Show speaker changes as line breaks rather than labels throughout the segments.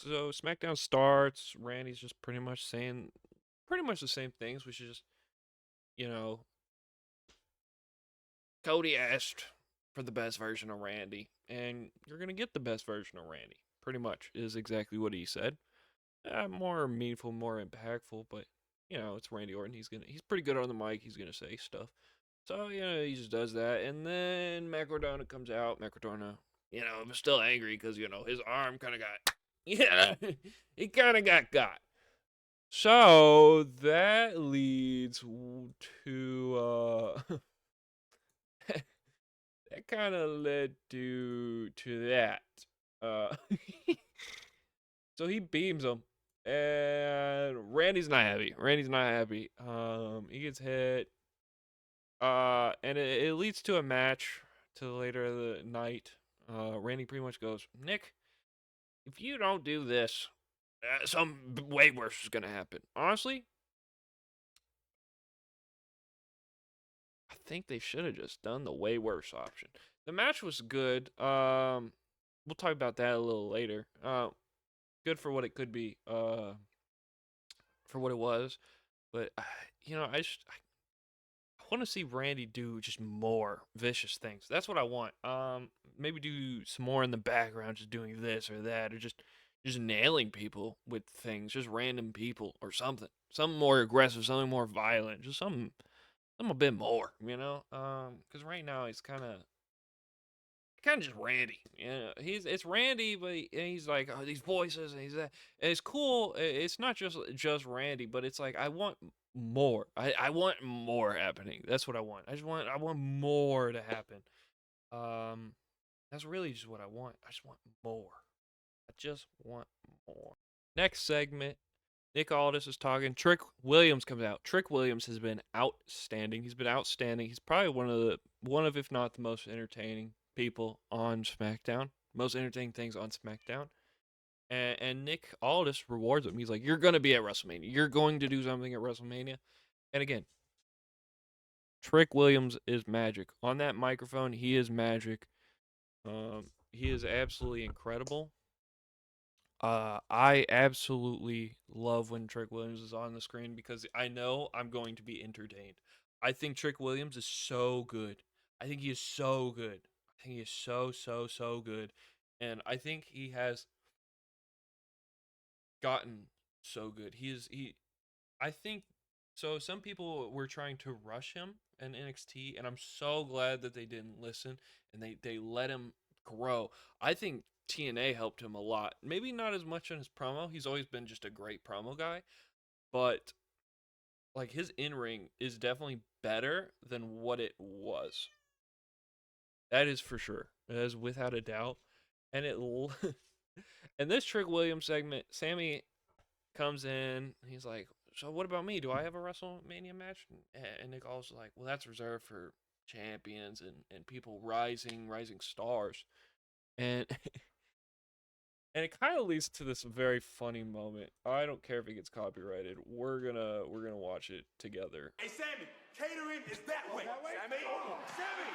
So SmackDown starts. Randy's just pretty much saying pretty much the same things, which is just, you know, Cody asked for the best version of Randy, and you're gonna get the best version of Randy. Pretty much is exactly what he said. More meaningful, more impactful, but it's Randy Orton. He's pretty good on the mic. He's gonna say stuff. So he just does that, and then Matt Cardona comes out. Matt Cardona, was still angry because his arm kind of got, yeah, he kind of got. So that leads to that kind of led to that. Uh, so he beams him, and Randy's not happy. Randy's not happy. He gets hit. And it leads to a match to later of the night. Randy pretty much goes, Nick, if you don't do this, some way worse is gonna happen. Honestly, I think they should have just done the way worse option. The match was good. We'll talk about that a little later. Good for what it could be. For what it was, but I want to see Randy do just more vicious things. That's what I want. Maybe do some more in the background, just doing this or that, or just nailing people with things, just random people or something, something more aggressive, something more violent, just something a bit more, because right now he's kind of just Randy. It's Randy, but he's like, oh, these voices, and he's that. And it's cool. It's not just Randy, but it's like I want more. I want more happening. That's what I want. I want more to happen. Um, that's really just what I want. I just want more. I just want more. Next segment. Nick Aldis is talking. Trick Williams comes out. Trick Williams has been outstanding. He's been outstanding. He's probably one of if not the most entertaining people on SmackDown. Most entertaining things on SmackDown. And Nick Aldis rewards him. He's like, "You're gonna be at WrestleMania. You're going to do something at WrestleMania." And again, Trick Williams is magic on that microphone. He is magic. He is absolutely incredible. I absolutely love when Trick Williams is on the screen because I know I'm going to be entertained. I think Trick Williams is so good. I think he is so good. I think he is so good. And I think he has gotten so good. I think so some people were trying to rush him in NXT, and I'm so glad that they didn't listen and they let him grow. I think TNA helped him a lot. Maybe not as much on his promo. He's always been just a great promo guy, but like his in-ring is definitely better than what it was. That is for sure. That is without a doubt. And and this Trick Williams segment, Sammy comes in. He's like, "So what about me? Do I have a WrestleMania match?" And Nick also like, "Well, that's reserved for champions and people rising stars." And and it kind of leads to this very funny moment. I don't care if it gets copyrighted. We're gonna watch it together.
Hey, Sammy, catering is that way. Sammy, Sammy.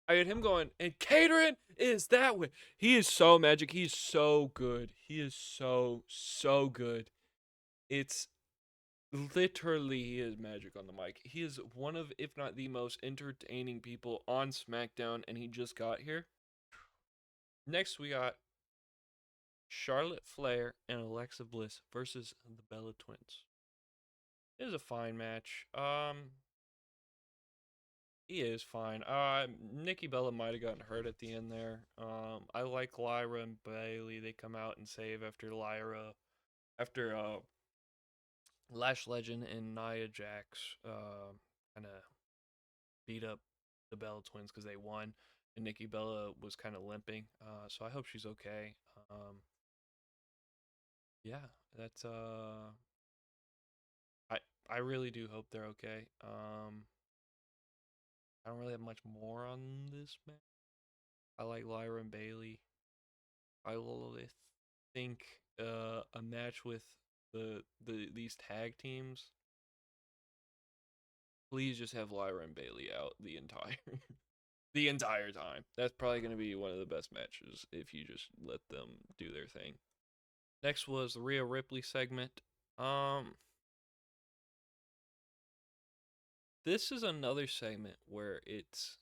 I had him going, and catering is that way. He is so magic. He's so good. He is so good. It's literally he is magic on the mic. He is one of, if not the most entertaining people on SmackDown, and he just got here. Next, we got Charlotte Flair and Alexa Bliss versus the Bella Twins. It is a fine match. He is fine. Nikki Bella might have gotten hurt at the end there. I like Lyra and Bailey. They come out and save after Lash Legend and Nia Jax kind of beat up the Bella Twins because they won, and Nikki Bella was kind of limping. So I hope she's okay. Yeah, that's I I really do hope they're okay. I don't really have much more on this match. I like Lyra and Bailey. I will think a match with these tag teams. Please just have Lyra and Bailey out the entire the entire time. That's probably going to be one of the best matches if you just let them do their thing. Next was the Rhea Ripley segment. Um, this is another segment where it's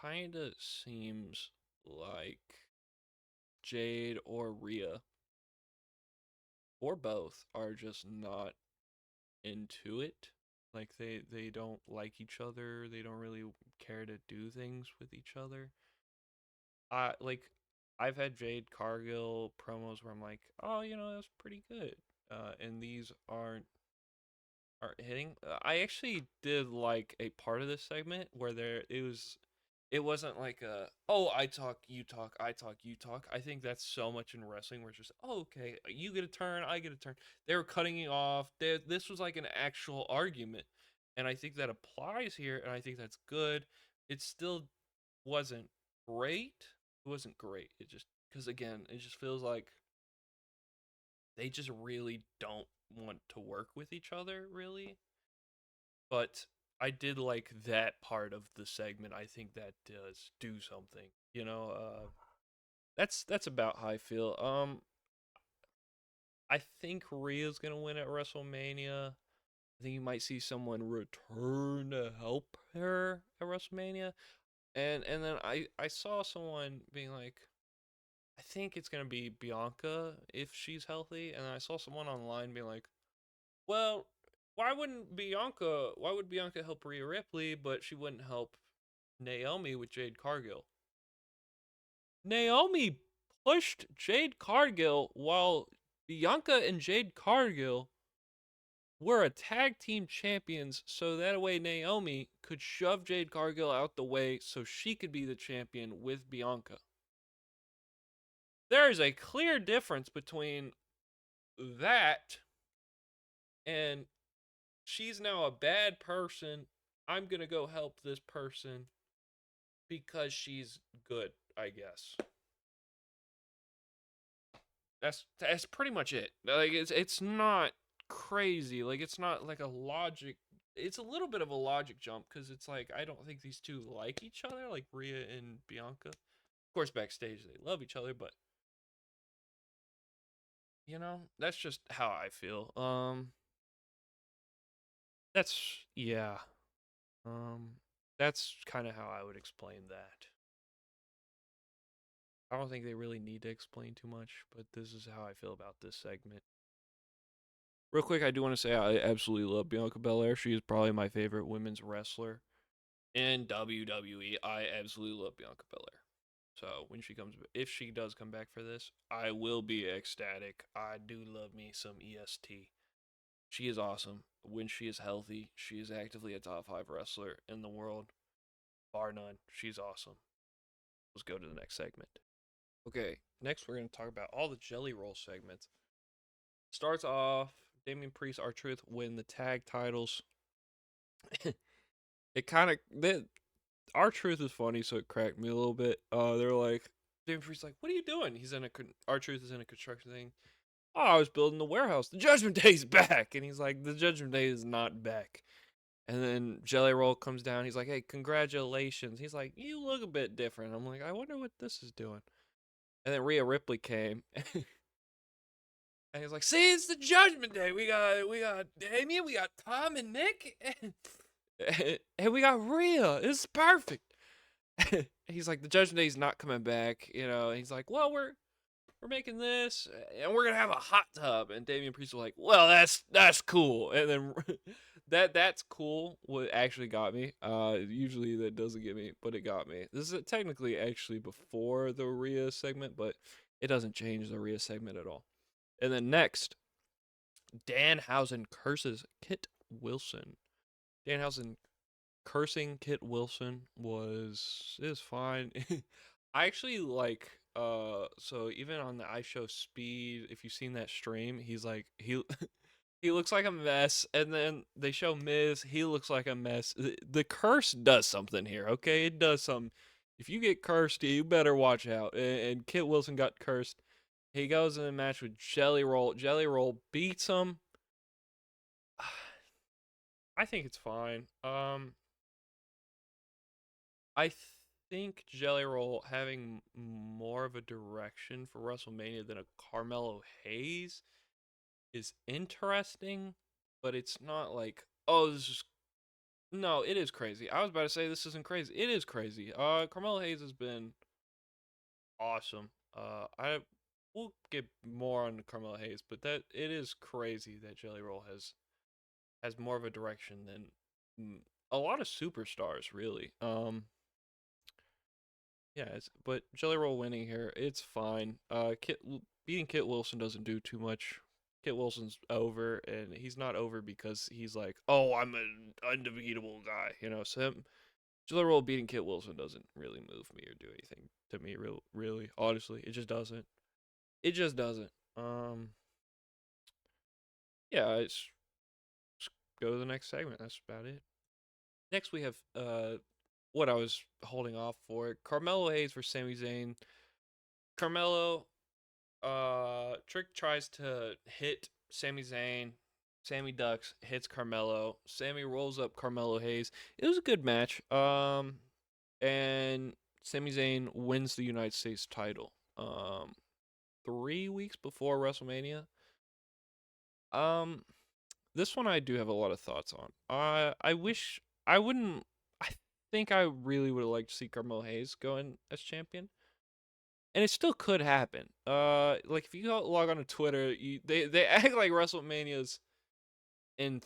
kind of seems like Jade or Rhea or both are just not into it. Like they don't like each other. They don't really care to do things with each other. Like I've had Jade Cargill promos where I'm like, oh, that's pretty good. And these aren't hitting. I actually did like a part of this segment where it wasn't like a, oh, I talk, you talk, I talk, you talk. I think that's so much in wrestling where it's just, oh, okay, you get a turn, I get a turn. They were cutting you off. This was like an actual argument, and I think that applies here, and I think that's good. It still wasn't great. It wasn't great. It just, because again, it just feels like they just really don't want to work with each other, really. But I did like that part of the segment. I think that does do something. That's about how I feel. I think Rhea's gonna win at WrestleMania. I think you might see someone return to help her at WrestleMania. And then I saw someone being like, I think it's gonna be Bianca if she's healthy. And then I saw someone online being like, well, why would Bianca help Rhea Ripley, but she wouldn't help Naomi with Jade Cargill? Naomi pushed Jade Cargill while Bianca and Jade Cargill were a tag team champions, so that way Naomi could shove Jade Cargill out the way so she could be the champion with Bianca. There is a clear difference between that and she's now a bad person. I'm going to go help this person because she's good, I guess. That's pretty much it. Like it's not crazy. Like it's not like a logic. It's a little bit of a logic jump because it's like I don't think these two like each other, like Rhea and Bianca. Of course, backstage they love each other, but that's just how I feel. That's yeah. Um, that's kind of how I would explain that. I don't think they really need to explain too much, but this is how I feel about this segment. Real quick, I do want to say I absolutely love Bianca Belair. She is probably my favorite women's wrestler in WWE. I absolutely love Bianca Belair. So when if she does come back for this, I will be ecstatic. I do love me some EST. She is awesome. When she is healthy, she is actively a top 5 wrestler in the world, bar none. She's awesome. Let's go to the next segment. Okay, next we're going to talk about all the Jelly Roll segments. Starts off, Damian Priest, R-Truth win the tag titles. It kind of, R-Truth is funny, so it cracked me a little bit. They're like, Damian Priest's like, what are you doing? R-Truth is in a construction thing. Oh, I was building the warehouse. The Judgment Day is back. And he's like, the Judgment Day is not back. And then Jelly Roll comes down. He's like, hey, congratulations. He's like, you look a bit different. I'm like, I wonder what this is doing. And then Rhea Ripley came. And he's like, see, it's the Judgment Day. We got Damien, we got Tom and Nick, and we got Rhea. It's perfect. He's like, the Judgment Day's not coming back, And he's like, well, we're making this, and we're gonna have a hot tub. And Damian Priest was like, well, that's cool. And then that's cool. What actually got me. Usually that doesn't get me, but it got me. This is technically actually before the Rhea segment, but it doesn't change the Rhea segment at all. And then next, Danhausen curses Kit Wilson. Danhausen cursing Kit Wilson is fine. I actually like so even on the I Show Speed, if you've seen that stream, he's like he looks like a mess, and then they show Miz, he looks like a mess. The curse does something here, okay? It does something. If you get cursed, you better watch out. And Kit Wilson got cursed. He goes in a match with Jelly Roll. Jelly Roll beats him. I think it's fine. I think Jelly Roll having more of a direction for WrestleMania than a Carmelo Hayes is interesting, but it's not like, oh, this is no, it is crazy. I was about to say this isn't crazy. It is crazy. Carmelo Hayes has been awesome. I will get more on Carmelo Hayes, but that it is crazy that Jelly Roll has more of a direction than a lot of superstars, really. Yeah, but Jelly Roll winning here, it's fine. Beating Kit Wilson doesn't do too much. Kit Wilson's over, and he's not over because he's like, oh, I'm an undefeatable guy, you know. So Jelly Roll beating Kit Wilson doesn't really move me or do anything to me, really. Honestly, it just doesn't. It just doesn't. Yeah, let's go to the next segment. That's about it. Next, we have what I was holding off for: Carmelo Hayes for Sami Zayn. Carmelo Trick tries to hit Sami Zayn. Sammy ducks, hits Carmelo. Sammy rolls up Carmelo Hayes. It was a good match. And Sami Zayn wins the United States title. 3 weeks before WrestleMania. Um, this one I do have a lot of thoughts on. I wish I wouldn't. I think I really would have liked to see Carmelo Hayes go in as champion, and it still could happen. Like if you go log on to Twitter, they act like WrestleMania's in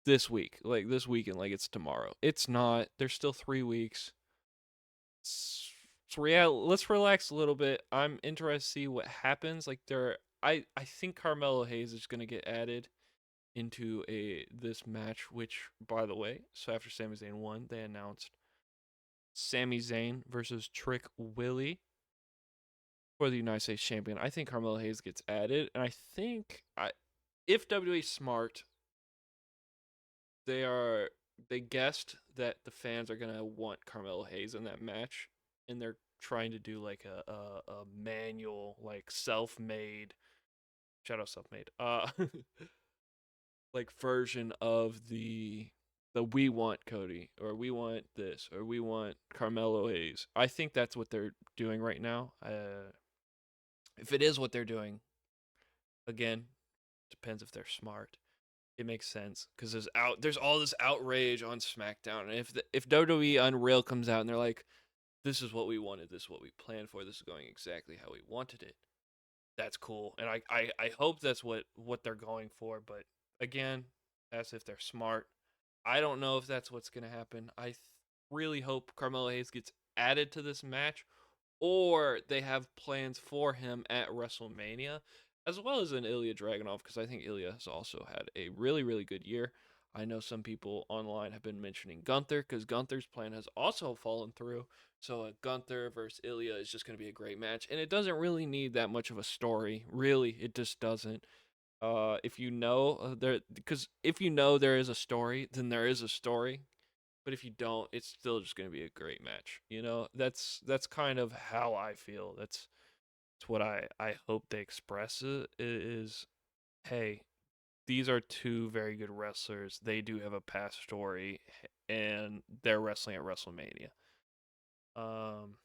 this week, like this weekend, like it's tomorrow. It's not. There's still 3 weeks. It's real. Let's relax a little bit. I'm interested to see what happens. Like I think Carmelo Hayes is gonna get added into a this match. Which, by the way, so after Sami Zayn won, they announced Sami Zayn versus Trick Willie for the United States champion. I think Carmelo Hayes gets added, and I think if WWE is smart, they are they guessed that the fans are gonna want Carmelo Hayes in that match, and they're trying to do like a manual, like self-made, shout out self-made, like version of the we want Cody, or we want this, or we want Carmelo Hayes. I think that's what they're doing right now. If it is what they're doing, again, depends if they're smart. It makes sense because there's all this outrage on SmackDown, and if WWE Unreal comes out and they're like, "This is what we wanted, this is what we planned for, this is going exactly how we wanted it," that's cool, and I hope that's what they're going for. But again, as if they're smart. I don't know if that's what's gonna happen. Really hope Carmelo Hayes gets added to this match, or they have plans for him at WrestleMania, as well as an Ilya Dragunov, because I think Ilya has also had a really good year. I know some people online have been mentioning Gunther, because Gunther's plan has also fallen through. So a Gunther versus Ilya is just going to be a great match, and it doesn't really need that much of a story. Really, it just doesn't. If you know there, because if you know there is a story, then there is a story. But if you don't, it's still just going to be a great match. You know, that's kind of how I feel. That's what I hope they express it is. Hey, these are two very good wrestlers. They do have a past story, and they're wrestling at WrestleMania. Um,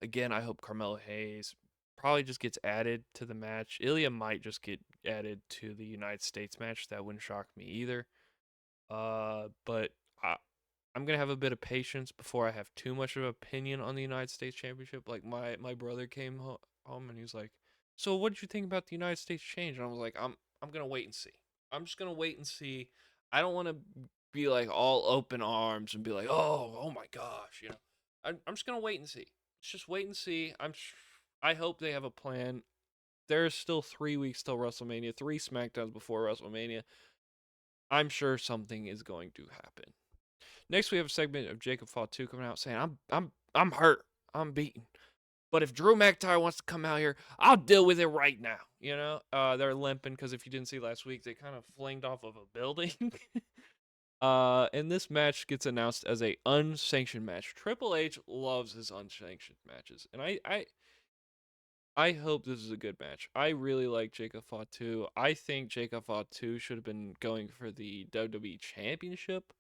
again, I hope Carmelo Hayes probably just gets added to the match. Ilya might just get added to the United States match. That wouldn't shock me either. But I, I'm gonna have a bit of patience before I have too much of an opinion on the United States Championship. Like my brother came home and he was like, "So what did you think about the United States change?" And I was like, I'm gonna wait and see. I'm just gonna wait and see. I don't want to be like all open arms and be like, oh my gosh, you know. I'm just gonna wait and see. Let's just wait and see. I hope they have a plan. There's still 3 weeks till WrestleMania, 3 SmackDowns before WrestleMania. I'm sure something is going to happen. Next, we have a segment of Jacob Fatu coming out saying, I'm hurt. I'm beaten. But if Drew McIntyre wants to come out here, I'll deal with it right now." You know, they're limping because if you didn't see last week, they kind of flinged off of a building. And this match gets announced as a unsanctioned match. Triple H loves his unsanctioned matches, and I hope this is a good match. I really like Jacob Fatu. I think Jacob Fatu should have been going for the WWE Championship.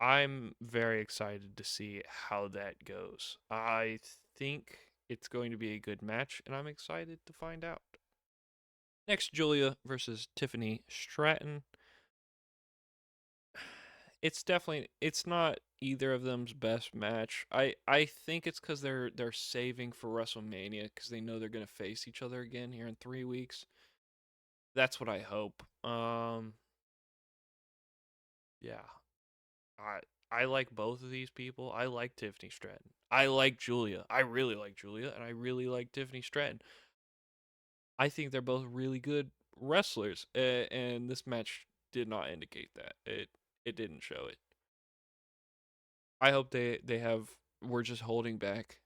I'm very excited to see how that goes. I think it's going to be a good match, and I'm excited to find out. Next, Julia versus Tiffany Stratton. It's not either of them's best match. I think it's because they're saving for WrestleMania because they know they're gonna face each other again here in 3 weeks. That's what I hope. Yeah, I I like both of these people. I like Tiffany Stratton. I like Julia. I really like Julia, and I really like Tiffany Stratton. I think they're both really good wrestlers, and this match did not indicate that. It didn't show it. I hope they have were just holding back,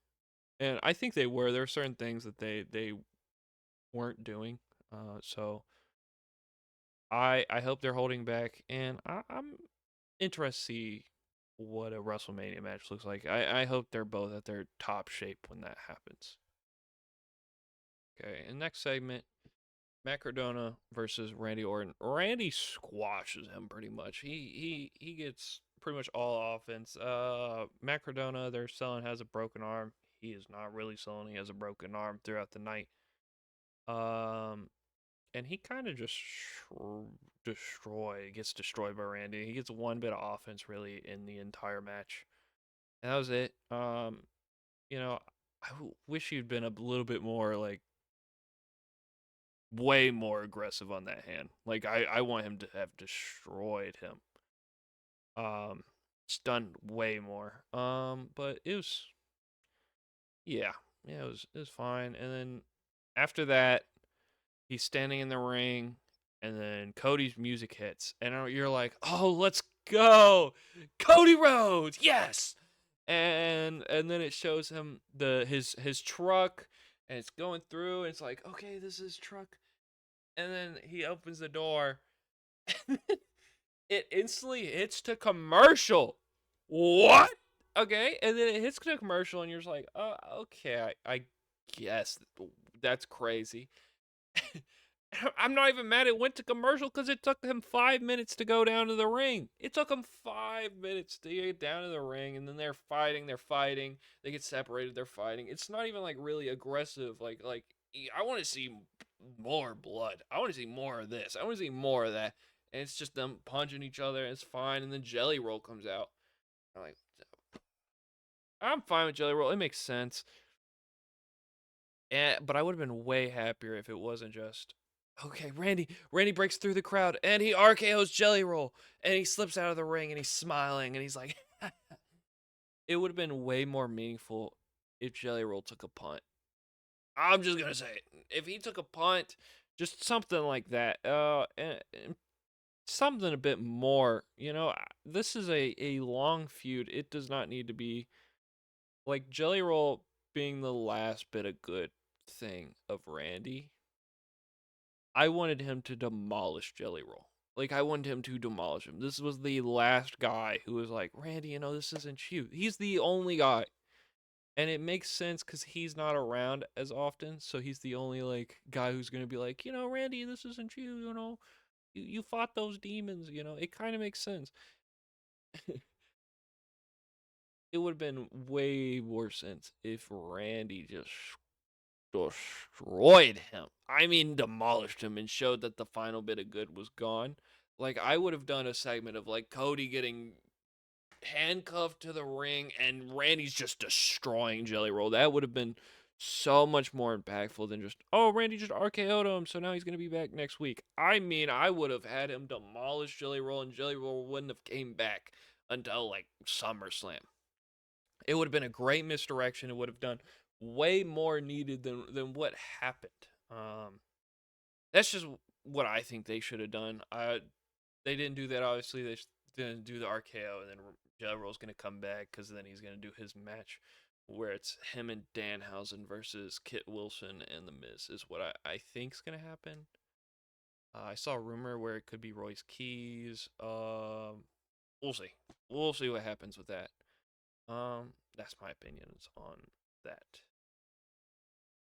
and I think they were. There are certain things that they weren't doing. So I hope they're holding back, and I'm interested to see what a WrestleMania match looks like. I hope they're both at their top shape when that happens. Okay, and next segment, Matt Cardona versus Randy Orton. Randy squashes him pretty much. He gets pretty much all offense. Matt Cardona, they're selling has a broken arm. He is not really selling. He has a broken arm throughout the night. Um, and he kind of just gets destroyed by Randy. He gets one bit of offense really in the entire match, and that was it. You know, wish he'd been a little bit more like way more aggressive on that hand. Like I want him to have destroyed him. Stunned way more. But it was yeah, it was fine. And then after that, he's standing in the ring, and then Cody's music hits, and you're like, oh, let's go, Cody Rhodes, yes. And then it shows him his truck, and it's going through, and it's like, okay, this is truck, and then he opens the door, and it instantly hits to commercial. What? Okay, and then it hits to commercial, and you're just like, oh, okay, I guess that's crazy. I'm not even mad it went to commercial because it took him 5 minutes to go down to the ring. It took him 5 minutes to get down to the ring, and then they're fighting. They get separated. They're fighting. It's not even like really aggressive. Like I want to see more blood. I want to see more of this. I want to see more of that. And it's just them punching each other. And it's fine. And then Jelly Roll comes out. I'm like, I'm fine with Jelly Roll. It makes sense. But I would have been way happier if it wasn't just okay. Randy breaks through the crowd and he RKO's Jelly Roll and he slips out of the ring and he's smiling and he's like, it would have been way more meaningful if Jelly Roll took a punt. I'm just gonna say it. If he took a punt, just something like that. And something a bit more. This is a long feud. It does not need to be like Jelly Roll being the last bit of good thing of Randy. I wanted him to demolish Jelly Roll. Like, I wanted him to demolish him. This was the last guy who was like, Randy, this isn't you. He's the only guy. And it makes sense because he's not around as often. So he's the only, like, guy who's going to be like, Randy, this isn't you, You fought those demons, It kind of makes sense. It would have been way more sense if Randy just destroyed him. I mean, demolished him and showed that the final bit of good was gone. Like, I would have done a segment of like Cody getting handcuffed to the ring and Randy's just destroying Jelly Roll. That would have been so much more impactful than just, oh, Randy just RKO'd him, so now he's going to be back next week. I mean, I would have had him demolish Jelly Roll and Jelly Roll wouldn't have came back until like SummerSlam. It would have been a great misdirection. It would have done way more needed than what happened. That's just what I think they should have done. They didn't do that. Obviously, they didn't do the RKO, and then Jelly Roll's gonna come back because then he's gonna do his match where it's him and Danhausen versus Kit Wilson and The Miz is what I think's gonna happen. I saw a rumor where it could be Royce Keys. We'll see. We'll see what happens with that. That's my opinions on that.